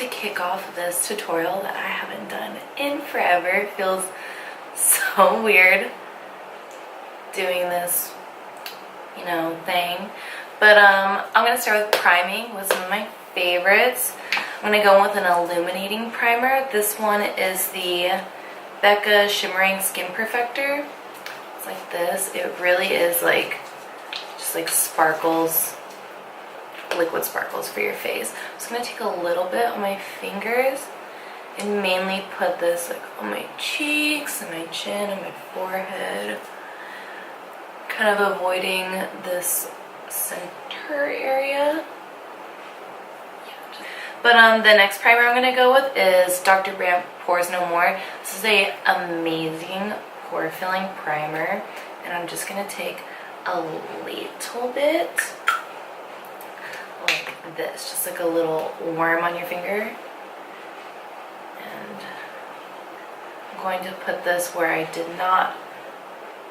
to kick off this tutorial that I haven't done in forever. It feels so weird doing this, you know, thing. But I'm going to start with priming with some of my favorites. I'm going to go with an illuminating primer. This one is the Becca Shimmering Skin Perfector. It's like this. It really is like, just like sparkles, liquid sparkles for your face. I'm just going to take a little bit on my fingers and mainly put this like on my cheeks and my chin and my forehead. Kind of avoiding this center area. But the next primer I'm going to go with is Dr. Brandt Pores No More. This is a amazing pore filling primer, and I'm just going to take a little bit like this, just like a little worm on your finger. And I'm going to put this where I did not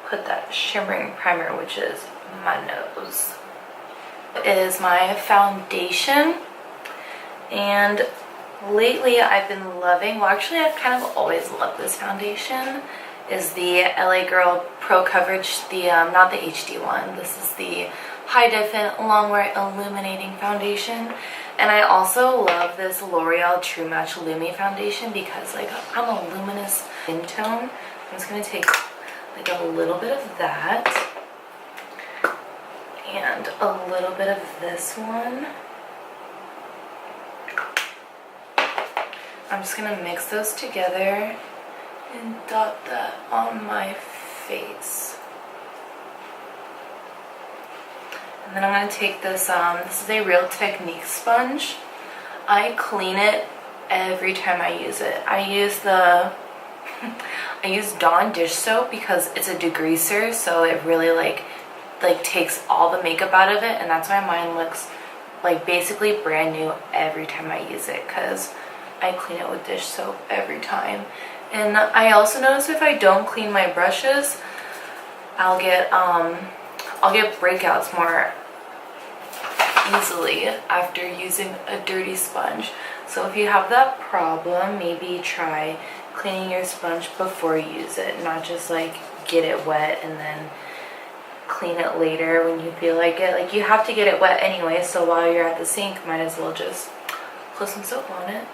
put that shimmering primer, which is my nose. Is my foundation, and lately I've been loving, well actually I've kind of always loved this foundation, is the LA Girl Pro Coverage, the not the HD one. This is the High Defin Long Wear Illuminating Foundation. And I also love this L'Oreal True Match Lumi foundation because like I'm a luminous skin tone. I'm just going to take like a little bit of that and a little bit of this one. I'm just going to mix those together and dot that on my face. And then I'm going to take this, this is a Real Technique sponge. I clean it every time I use it. I use the I use Dawn dish soap because it's a degreaser, so it really like takes all the makeup out of it, and that's why mine looks like basically brand new every time I use it, because I clean it with dish soap every time. And I also notice if I don't clean my brushes, I'll get breakouts more easily after using a dirty sponge. So if you have that problem, maybe try cleaning your sponge before you use it, not just like get it wet and then clean it later when you feel like it. Like you have to get it wet anyway, so while you're at the sink, might as well just put some soap on it.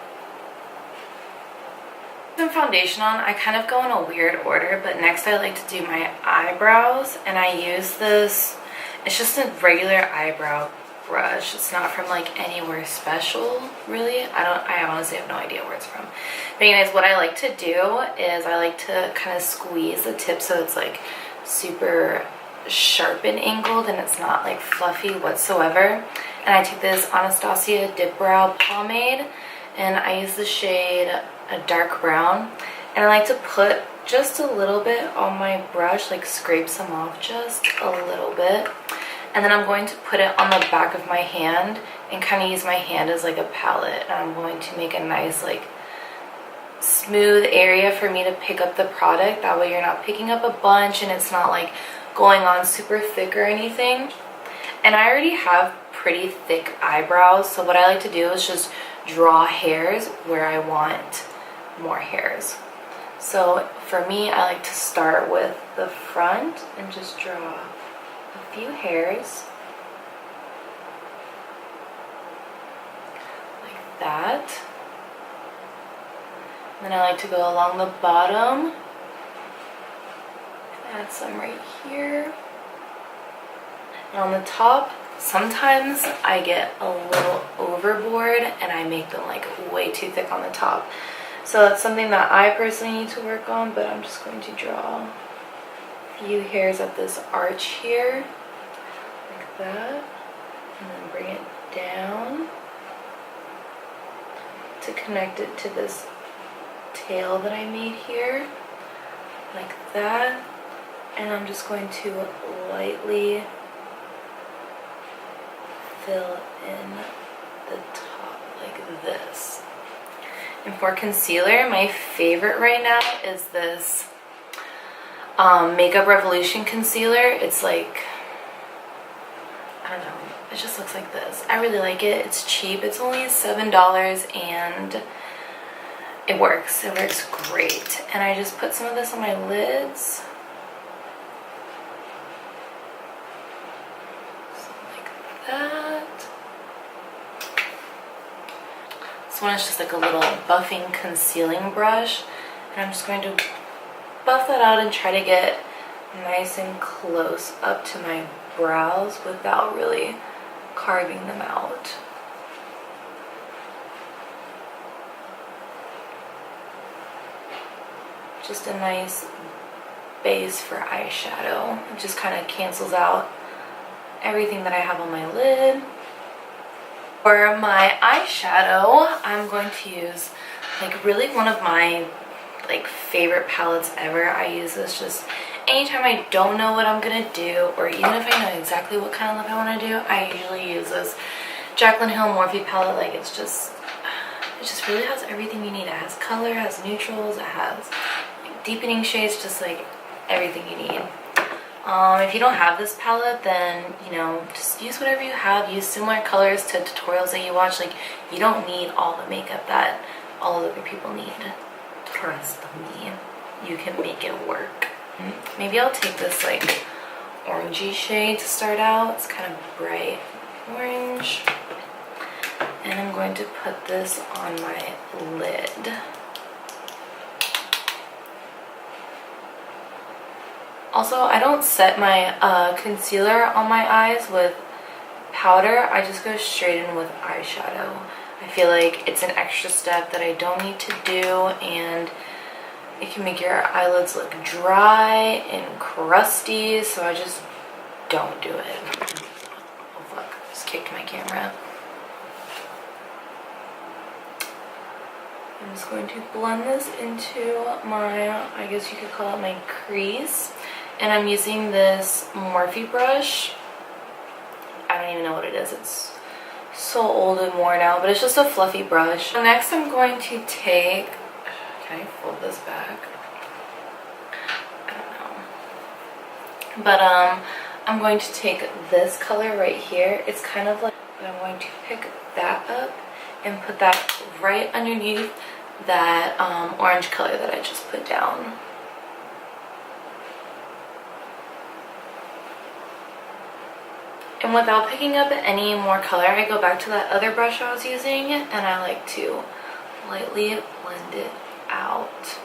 Some foundation on, I kind of go in a weird order, but next I like to do my eyebrows, and I use this, it's just a regular eyebrow brush. It's not from like anywhere special, really. I honestly have no idea where it's from. But anyways, what I like to do is I like to kind of squeeze the tip so it's like super sharp and angled and it's not like fluffy whatsoever. And I take this Anastasia Dip Brow Pomade, and I use the shade a dark brown, and I like to put just a little bit on my brush, like scrape some off just a little bit, and then I'm going to put it on the back of my hand and kind of use my hand as like a palette, and I'm going to make a nice like smooth area for me to pick up the product. That way you're not picking up a bunch and it's not like going on super thick or anything. And I already have pretty thick eyebrows, so what I like to do is just draw hairs where I want more hairs. So for me, I like to start with the front and just draw a few hairs like that. And then I like to go along the bottom, add some right here. And on the top, sometimes I get a little overboard and I make them like way too thick on the top. So that's something that I personally need to work on, but I'm just going to draw a few hairs of this arch here, like that, and then bring it down to connect it to this tail that I made here, like that. And I'm just going to lightly fill in the top like this. And for concealer, my favorite right now is this Makeup Revolution concealer. It's like, I don't know, it just looks like this. I really like it. It's cheap. It's only $7 and it works. It works great. And I just put some of this on my lids. Something like that. This one is just like a little buffing concealing brush. And I'm just going to buff that out and try to get nice and close up to my brows without really carving them out. Just a nice base for eyeshadow. It just kind of cancels out everything that I have on my lid. For my eyeshadow, I'm going to use like really one of my like favorite palettes ever. I use this just anytime I don't know what I'm gonna do, or even if I know exactly what kind of look I want to do. I usually use this Jaclyn Hill Morphe palette. Like it just really has everything you need. It has color, it has neutrals, it has like deepening shades, just like everything you need. If you don't have this palette, then you know, just use whatever you have. Use similar colors to tutorials that you watch. Like you don't need all the makeup that all other people need. Trust me, you can make it work. Maybe I'll take this like orangey shade to start out. It's kind of bright orange. And I'm going to put this on my lid. Also, I don't set my concealer on my eyes with powder. I just go straight in with eyeshadow. I feel like it's an extra step that I don't need to do, and it can make your eyelids look dry and crusty, so I just don't do it. Oh fuck, I just kicked my camera. I'm just going to blend this into my, I guess you could call it my crease. And I'm using this Morphe brush. I don't even know what it is. It's so old and worn out, but it's just a fluffy brush. Next I'm going to take, can I fold this back? I don't know. But I'm going to take this color right here. It's kind of like, I'm going to pick that up and put that right underneath that orange color that I just put down. And without picking up any more color, I go back to that other brush I was using and I like to lightly blend it out.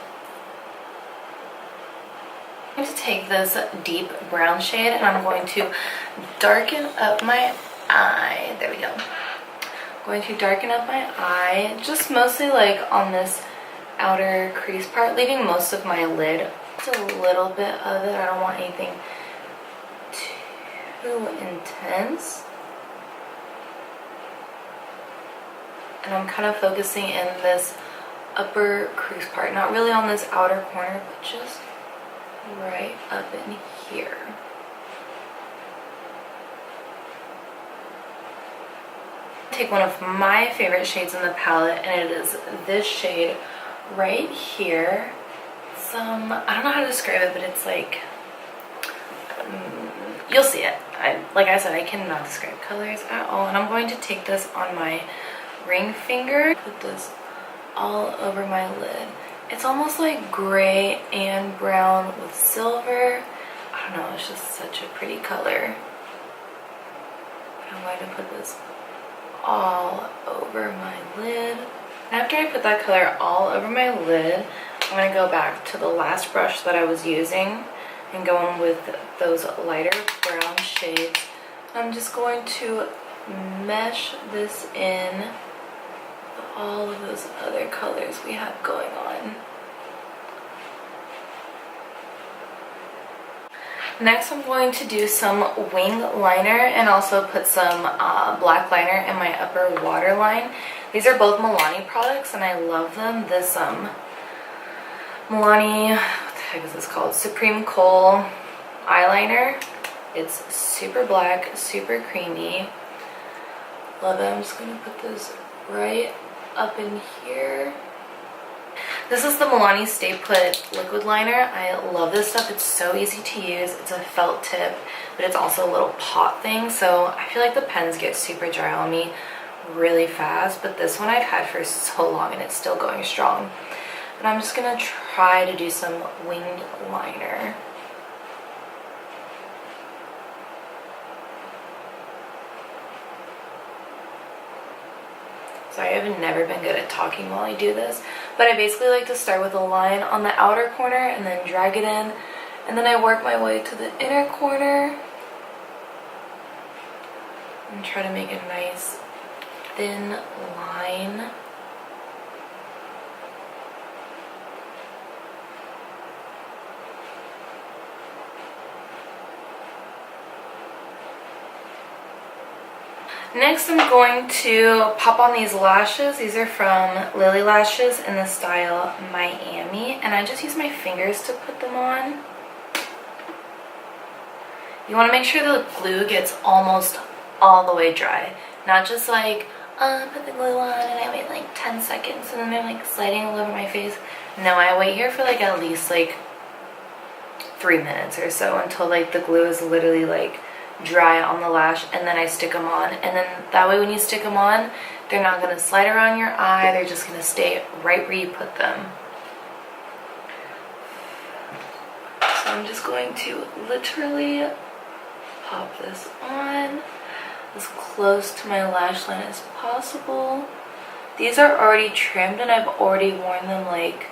I'm going to take this deep brown shade and I'm going to darken up my eye. There we go. I'm going to darken up my eye, just mostly like on this outer crease part, leaving most of my lid. Just a little bit of it. I don't want anything too intense. And I'm kind of focusing in this upper crease part, not really on this outer corner, but just right up in here. Take one of my favorite shades in the palette, and it is this shade right here. Some, I don't know how to describe it, but it's like, you'll see it. Like I said, I cannot describe colors at all. And I'm going to take this on my ring finger, put this all over my lid. It's almost like gray and brown with silver. I don't know, it's just such a pretty color. I'm going to put this all over my lid. After I put that color all over my lid, I'm going to go back to the last brush that I was using and go in with those lighter brown shades. I'm just going to mesh this in with all of those other colors we have going on. Next I'm going to do some wing liner and also put some black liner in my upper waterline. These are both Milani products and I love them. This Milani, what the heck is this called? Supreme Kohl eyeliner. It's super black, super creamy. Love it. I'm just going to put this right up in here. This is the Milani Stay Put liquid liner. I love this stuff. It's so easy to use. It's a felt tip, but it's also a little pot thing, so I feel like the pens get super dry on me really fast, but this one I've had for so long and it's still going strong. And I'm just gonna try to do some winged liner. Sorry, I've never been good at talking while I do this, but I basically like to start with a line on the outer corner and then drag it in, and then I work my way to the inner corner and try to make a nice thin line. Next, I'm going to pop on these lashes. These are from Lily Lashes in the style Miami, and I just use my fingers to put them on. You want to make sure the glue gets almost all the way dry, not just like put the glue on and I wait like 10 seconds and then they're like sliding all over my face. No, I wait here for like at least like 3 minutes or so until like the glue is literally like dry on the lash, and then I stick them on, and then that way when you stick them on, they're not going to slide around your eye, they're just going to stay right where you put them. So I'm just going to literally pop this on as close to my lash line as possible. These are already trimmed and I've already worn them like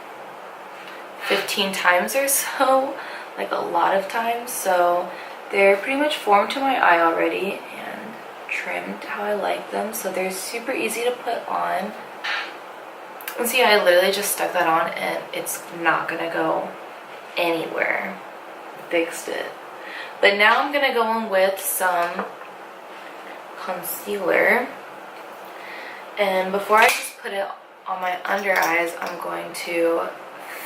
15 times or so, like a lot of times, so they're pretty much formed to my eye already and trimmed how I like them, so they're super easy to put on. And see, I literally just stuck that on and it's not gonna go anywhere. Fixed it. But now I'm gonna go in with some concealer, and before I just put it on my under eyes, I'm going to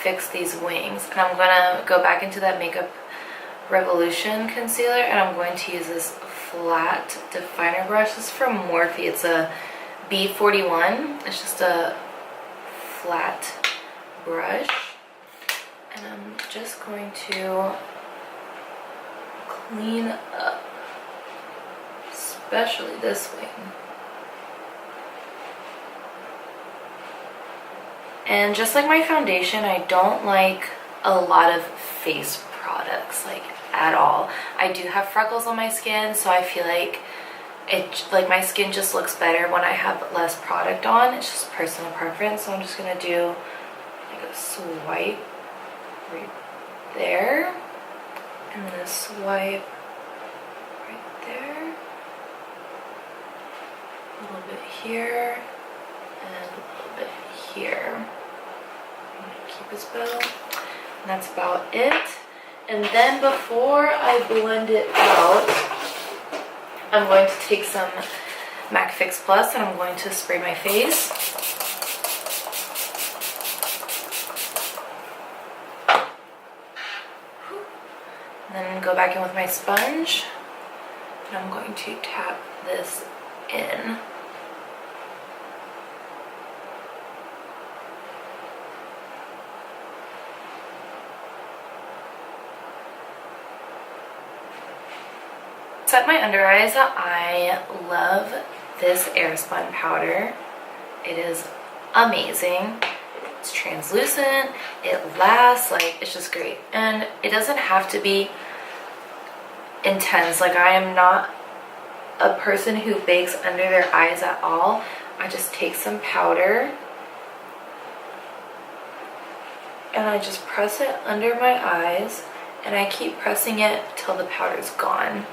fix these wings, and I'm gonna go back into that Makeup Revolution concealer, and I'm going to use this flat definer brush. This is from Morphe. It's a B41. It's just a flat brush, and I'm just going to clean up, especially this wing. And just like my foundation, I don't like a lot of face products, like at all. I do have freckles on my skin, so I feel like my skin just looks better when I have less product on. It's just personal preference. So I'm just gonna do like a swipe right there, and then a swipe right there, a little bit here, and a little bit here. I'm gonna keep this bow, and that's about it. And then before I blend it out, I'm going to take some MAC Fix Plus and I'm going to spray my face. And then go back in with my sponge, and I'm going to tap this in. Set my under eyes. I love this Airspun powder. It is amazing. It's translucent, it lasts, like it's just great. And it doesn't have to be intense. Like, I am not a person who bakes under their eyes at all. I just take some powder and I just press it under my eyes, and I keep pressing it till the powder's gone.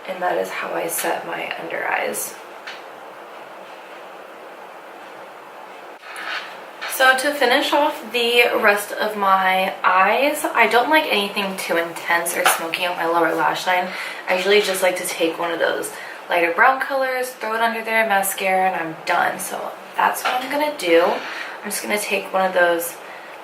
And that is how I set my under eyes. So to finish off the rest of my eyes, I don't like anything too intense or smoky on my lower lash line. I usually just like to take one of those lighter brown colors, throw it under there, mascara, and I'm done. So that's what I'm gonna do. I'm just gonna take one of those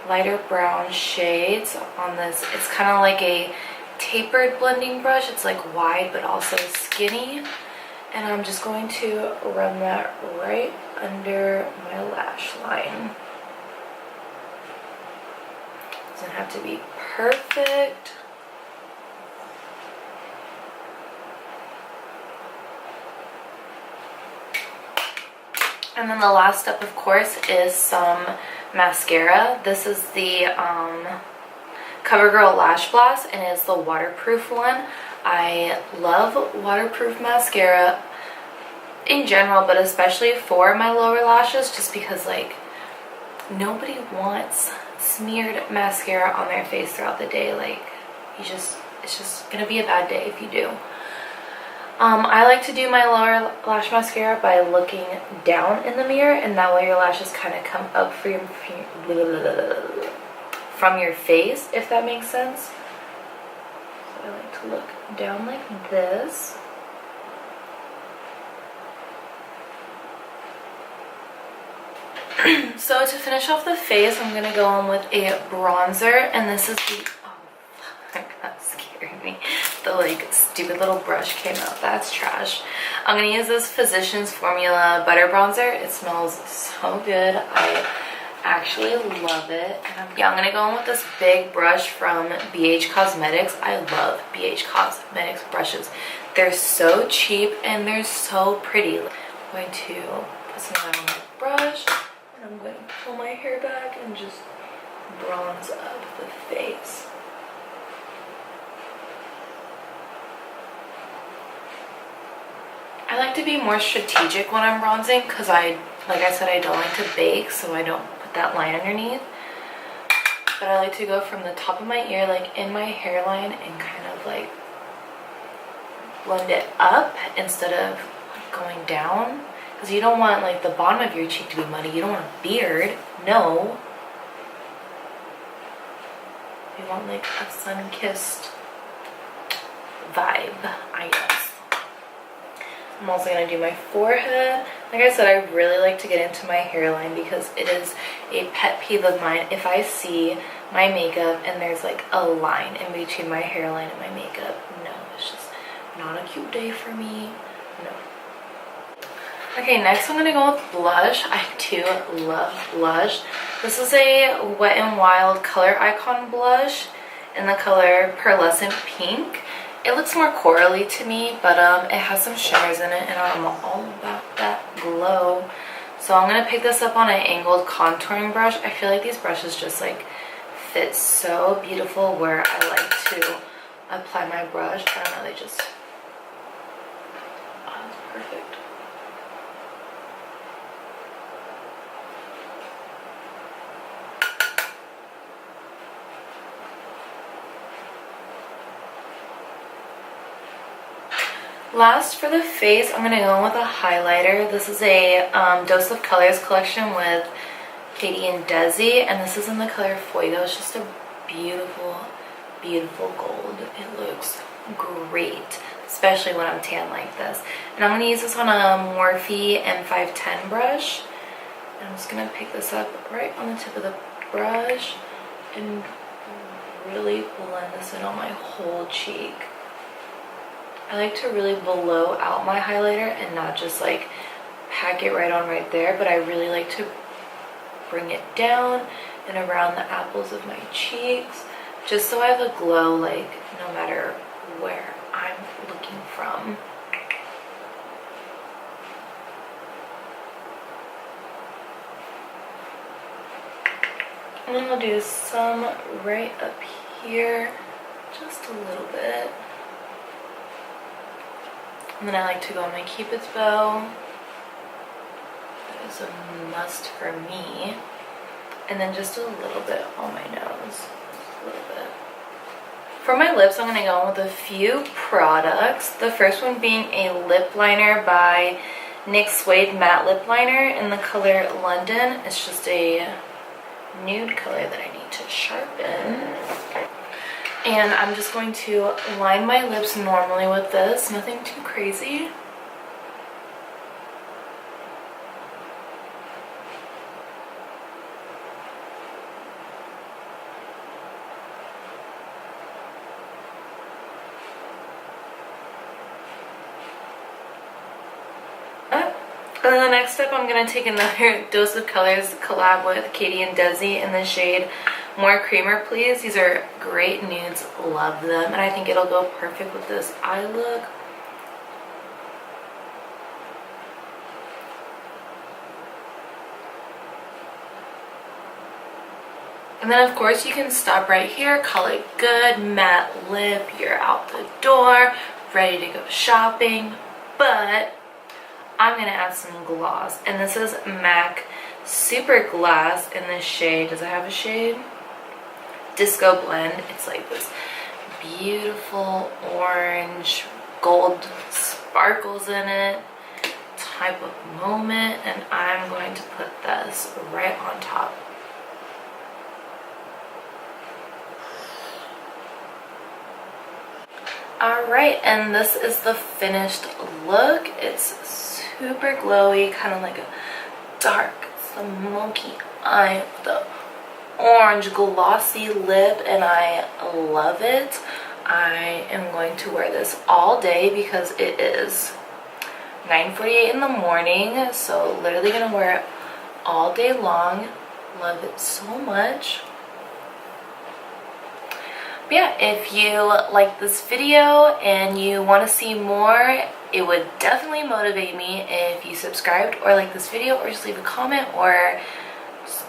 lighter brown shades on this. It's kind of like a tapered blending brush. It's like wide but also skinny, and I'm just going to run that right under my lash line. Doesn't have to be perfect. And then the last step, of course, is some mascara. This is the CoverGirl Lash Blast, and it's the waterproof one. I love waterproof mascara in general, but especially for my lower lashes, just because like nobody wants smeared mascara on their face throughout the day. Like it's just gonna be a bad day if you do. I like to do my lower lash mascara by looking down in the mirror, and that way your lashes kind of come up from your face, if that makes sense. So I like to look down like this. So to finish off the face, I'm going to go on with a bronzer, and this is the, oh, that scared me. The like stupid little brush came out. That's trash. I'm going to use this Physicians Formula Butter Bronzer. It smells so good. I actually love it. And I'm going to go in with this big brush from BH Cosmetics. I love BH Cosmetics brushes. They're so cheap and they're so pretty. I'm going to put some of that on my brush. I'm going to pull my hair back and just bronze up the face. I like to be more strategic when I'm bronzing because like I said, I don't like to bake, so I don't put that line underneath. But I like to go from the top of my ear, like in my hairline, and kind of like blend it up instead of going down. Because you don't want like the bottom of your cheek to be muddy. You don't want a beard. No. You want like a sun-kissed vibe, I guess. I'm also going to do my forehead. Like I said, I really like to get into my hairline because it is a pet peeve of mine. If I see my makeup and there's like a line in between my hairline and my makeup, no, it's just not a cute day for me. No. Okay, next I'm going to go with blush. I do love blush. This is a Wet n Wild Color Icon blush in the color Pearlescent Pink. It looks more corally to me, but it has some shimmers in it, and I'm all about that glow. So I'm going to pick this up on an angled contouring brush. I feel like these brushes just like fit so beautiful where I like to apply my brush. I don't know, they just, oh, that's perfect. Last for the face, I'm going to go in with a highlighter. This is a Dose of Colors collection with Katie and Desi, and this is in the color Fuego. It's just a beautiful, beautiful gold. It looks great, especially when I'm tan like this. And I'm going to use this on a Morphe M510 brush. And I'm just going to pick this up right on the tip of the brush and really blend this in on my whole cheek. I like to really blow out my highlighter and not just like pack it right on right there, but I really like to bring it down and around the apples of my cheeks, just so I have a glow like no matter where I'm looking from. And then I'll do some right up here, just a little bit. And then I like to go on my Cupid's bow. That is a must for me. And then just a little bit on my nose. Just a little bit. For my lips, I'm going to go on with a few products. The first one being a lip liner by NYX Suede Matte Lip Liner in the color London. It's just a nude color that I need to sharpen. And I'm just going to line my lips normally with this, nothing too crazy. And then the next step, I'm going to take another Dose of Colors collab with Katie and Desi in the shade More creamer, please. These are great nudes. Love them. And I think it'll go perfect with this eye look. And then of course you can stop right here, call it good, matte lip, you're out the door, ready to go shopping. But I'm gonna add some gloss, and this is MAC Super Glass in the shade, does it have a shade? Disco Blend. It's like this beautiful orange, gold sparkles in it type of moment, and I'm going to put this right on top. Alright, and this is the finished look. It's super glowy, kind of like a dark, smoky eye with the orange glossy lip, and I love it. I am going to wear this all day because it is 9:48 in the morning, so literally gonna wear it all day long. Love it so much. But yeah, if you like this video and you want to see more, it would definitely motivate me if you subscribed or like this video, or just leave a comment, or just,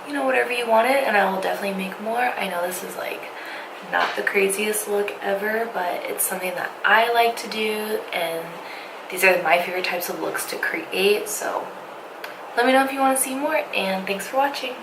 you know, whatever you wanted, and I will definitely make more. I know this is like not the craziest look ever, but it's something that I like to do, and these are my favorite types of looks to create. So let me know if you want to see more, and thanks for watching.